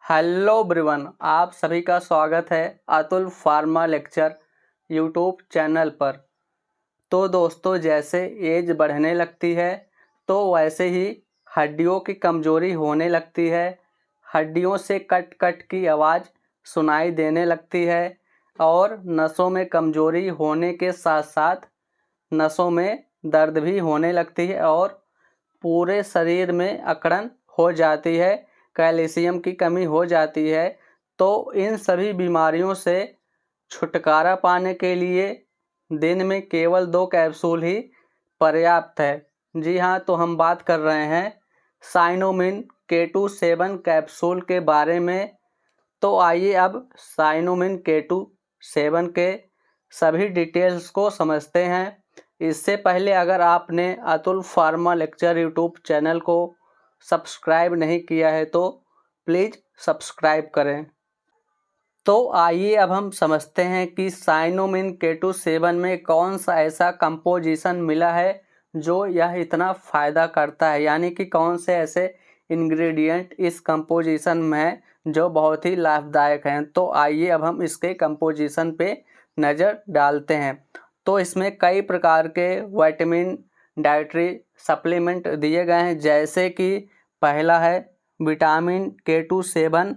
Hello everyone, आप सभी का स्वागत है Atul pharma lecture YouTube channel पर। तो दोस्तों, जैसे एज बढ़ने लगती है तो वैसे ही हड्डियों की कमज़ोरी होने लगती है। हड्डियों से कट कट की आवाज़ सुनाई देने लगती है और नसों में कमज़ोरी होने के साथ साथ नसों में दर्द भी होने लगती है और पूरे शरीर में अकड़न हो जाती है, कैल्शियम की कमी हो जाती है। तो इन सभी बीमारियों से छुटकारा पाने के लिए दिन में केवल 2 कैप्सूल ही पर्याप्त है। जी हाँ, तो हम बात कर रहे हैं साइनोमिन K2 7 कैप्सूल के बारे में। तो आइए अब साइनोमिन K2 7 के सभी डिटेल्स को समझते हैं। इससे पहले अगर आपने Atul pharma lecture YouTube channel को सब्सक्राइब नहीं किया है तो प्लीज़ सब्सक्राइब करें। तो आइए अब हम समझते हैं कि साइनोमिन K2 7 में कौन सा ऐसा कंपोजिशन मिला है जो यह इतना फ़ायदा करता है, यानी कि कौन से ऐसे इंग्रेडिएंट इस कंपोजिशन में है जो बहुत ही लाभदायक हैं। तो आइए अब हम इसके कंपोजिशन पे नज़र डालते हैं। तो इसमें कई प्रकार के विटामिन डाइटरी सप्लीमेंट दिए गए हैं, जैसे कि पहला है विटामिन K2 7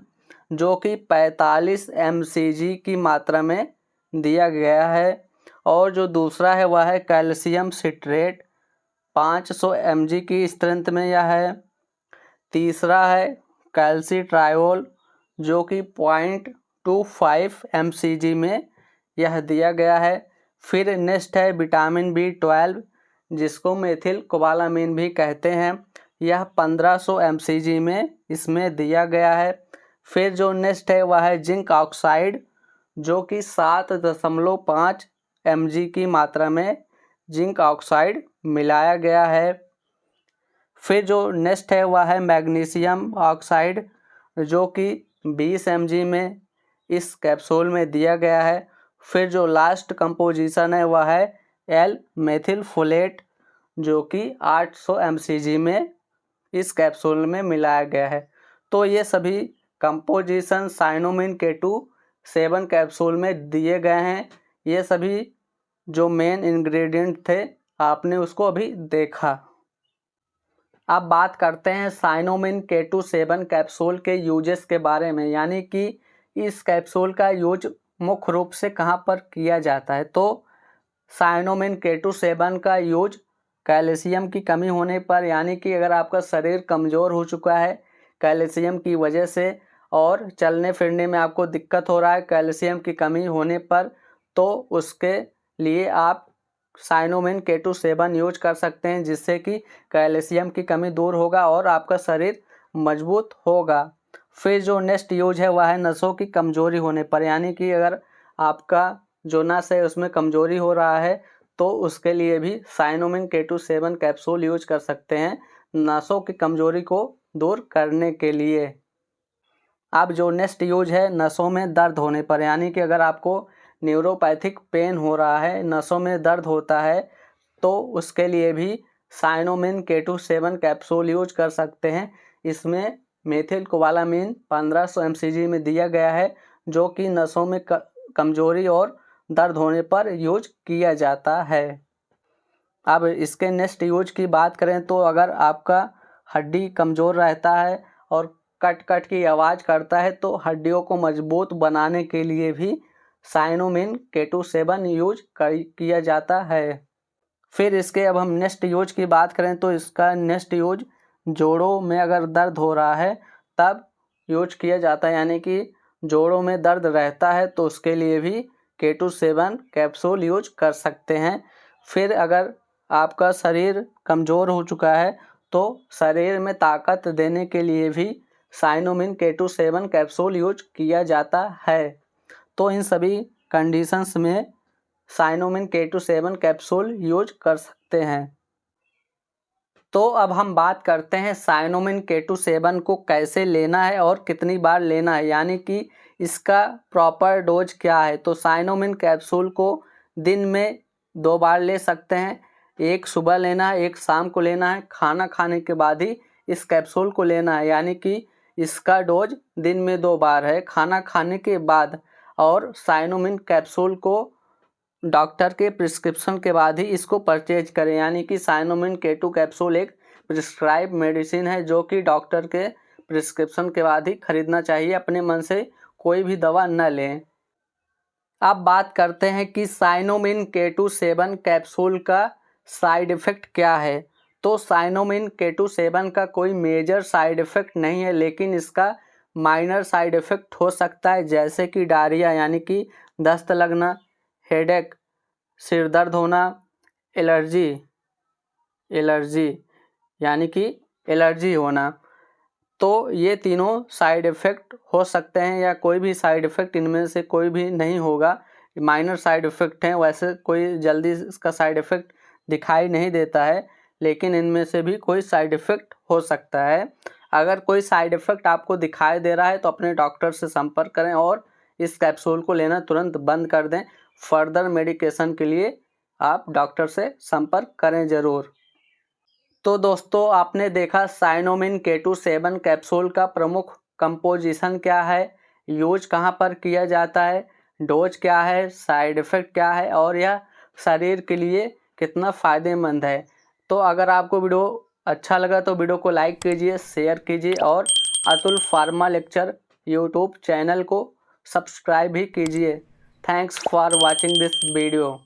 जो कि 45 mcg की मात्रा में दिया गया है। और जो दूसरा है वह है कैल्शियम सिट्रेट 500 mg की स्ट्रेंथ में यह है। तीसरा है कैल्सिट्रायोल जो कि 0.25 mcg में यह दिया गया है। फिर नेक्स्ट है विटामिन B12 जिसको मेथिल कोबालामिन भी कहते हैं, यह 1500 mcg में इसमें दिया गया है। फिर जो नेक्स्ट है वह है जिंक ऑक्साइड जो कि 7.5 mg की मात्रा में जिंक ऑक्साइड मिलाया गया है। फिर जो नेक्स्ट है वह है मैग्नीशियम ऑक्साइड जो कि 20 mg में इस कैप्सूल में दिया गया है। फिर जो लास्ट कंपोजिशन है वह है एल मेथिल फोलेट जो कि 800 mcg में इस कैप्सूल में मिलाया गया है। तो ये सभी कंपोजिशन साइनोमिन K2 7 कैप्सूल में दिए गए हैं। ये सभी जो मेन इंग्रेडिएंट थे आपने उसको अभी देखा। अब बात करते हैं साइनोमिन K2 7 कैप्सूल के यूजेस के बारे में, यानी कि इस कैप्सूल का यूज मुख्य रूप से कहाँ पर किया जाता है। तो साइनोमिन K2 7 का यूज कैल्शियम की कमी होने पर, यानी कि अगर आपका शरीर कमज़ोर हो चुका है कैल्शियम की वजह से और चलने फिरने में आपको दिक्कत हो रहा है कैल्शियम की कमी होने पर, तो उसके लिए आप साइनोमिन K2 7 यूज कर सकते हैं, जिससे कि कैल्शियम की कमी दूर होगा और आपका शरीर मजबूत होगा। फिर जो नेक्स्ट यूज है वह है नसों की कमज़ोरी होने पर, यानी कि अगर आपका जो नस है उसमें कमज़ोरी हो रहा है तो उसके लिए भी साइनोमिन K2 7 कैप्सूल यूज कर सकते हैं नसों की कमज़ोरी को दूर करने के लिए। अब जो नेक्स्ट यूज है नसों में दर्द होने पर, यानी कि अगर आपको न्यूरोपैथिक पेन हो रहा है, नसों में दर्द होता है, तो उसके लिए भी साइनोमिन K2 7 कैप्सूल यूज कर सकते हैं। इसमें मेथिल कोबालामिन 1500 mcg में दिया गया है जो कि नसों में कमज़ोरी और दर्द होने पर यूज किया जाता है। अब इसके नेक्स्ट यूज की बात करें तो अगर आपका हड्डी कमज़ोर रहता है और कट कट की आवाज़ करता है तो हड्डियों को मजबूत बनाने के लिए भी साइनोमिन K2 7 यूज किया जाता है। फिर इसके अब हम नेक्स्ट यूज की बात करें तो इसका नेक्स्ट यूज जोड़ों में अगर दर्द हो रहा है तब यूज किया जाता है, यानी कि जोड़ों में दर्द रहता है तो उसके लिए भी K2 7 कैप्सूल यूज कर सकते हैं। फिर अगर आपका शरीर कमज़ोर हो चुका है तो शरीर में ताकत देने के लिए भी साइनोमिन K2 7 कैप्सूल यूज किया जाता है। तो इन सभी कंडीशंस में साइनोमिन K2 7 कैप्सूल यूज कर सकते हैं। तो अब हम बात करते हैं साइनोमिन K2 7 को कैसे लेना है और कितनी बार लेना है, यानी कि इसका प्रॉपर डोज क्या है। तो साइनोमिन कैप्सूल को दिन में 2 बार ले सकते हैं, एक सुबह लेना है, एक शाम को लेना है। खाना खाने के बाद ही इस कैप्सूल को लेना है, यानी कि इसका डोज दिन में 2 बार है, खाना खाने के बाद, और साइनोमिन कैप्सूल को डॉक्टर के प्रिस्क्रिप्शन के बाद ही इसको परचेज करें। यानी कि साइनोमिन K2 कैप्सूल एक प्रिस्क्राइब मेडिसिन है जो कि डॉक्टर के प्रिस्क्रिप्शन के बाद ही खरीदना चाहिए, अपने मन से कोई भी दवा न लें। अब बात करते हैं कि साइनोमिन K2 सेवन कैप्सूल का साइड इफ़ेक्ट क्या है। तो साइनोमिन K2 सेवन का कोई मेजर साइड इफ़ेक्ट नहीं है, लेकिन इसका माइनर साइड इफ़ेक्ट हो सकता है, जैसे कि डायरिया यानी कि दस्त लगना, हेडेक सिर दर्द होना, एलर्जी यानी कि एलर्जी होना। तो ये तीनों साइड इफ़ेक्ट हो सकते हैं, या कोई भी साइड इफ़ेक्ट इनमें से कोई भी नहीं होगा। माइनर साइड इफ़ेक्ट हैं, वैसे कोई जल्दी इसका साइड इफ़ेक्ट दिखाई नहीं देता है, लेकिन इनमें से भी कोई साइड इफ़ेक्ट हो सकता है। अगर कोई साइड इफ़ेक्ट आपको दिखाई दे रहा है तो अपने डॉक्टर से संपर्क करें और इस कैप्सूल को लेना तुरंत बंद कर दें। फर्दर मेडिकेशन के लिए आप डॉक्टर से संपर्क करें ज़रूर। तो दोस्तों, आपने देखा साइनोमिन K2 सेवन कैप्सूल का प्रमुख कंपोजिशन क्या है, यूज कहाँ पर किया जाता है, डोज क्या है, साइड इफ़ेक्ट क्या है, और यह शरीर के लिए कितना फ़ायदेमंद है। तो अगर आपको वीडियो अच्छा लगा तो वीडियो को लाइक कीजिए, शेयर कीजिए और Atul pharma lecture YouTube channel को सब्सक्राइब भी कीजिए। Thanks for watching this video.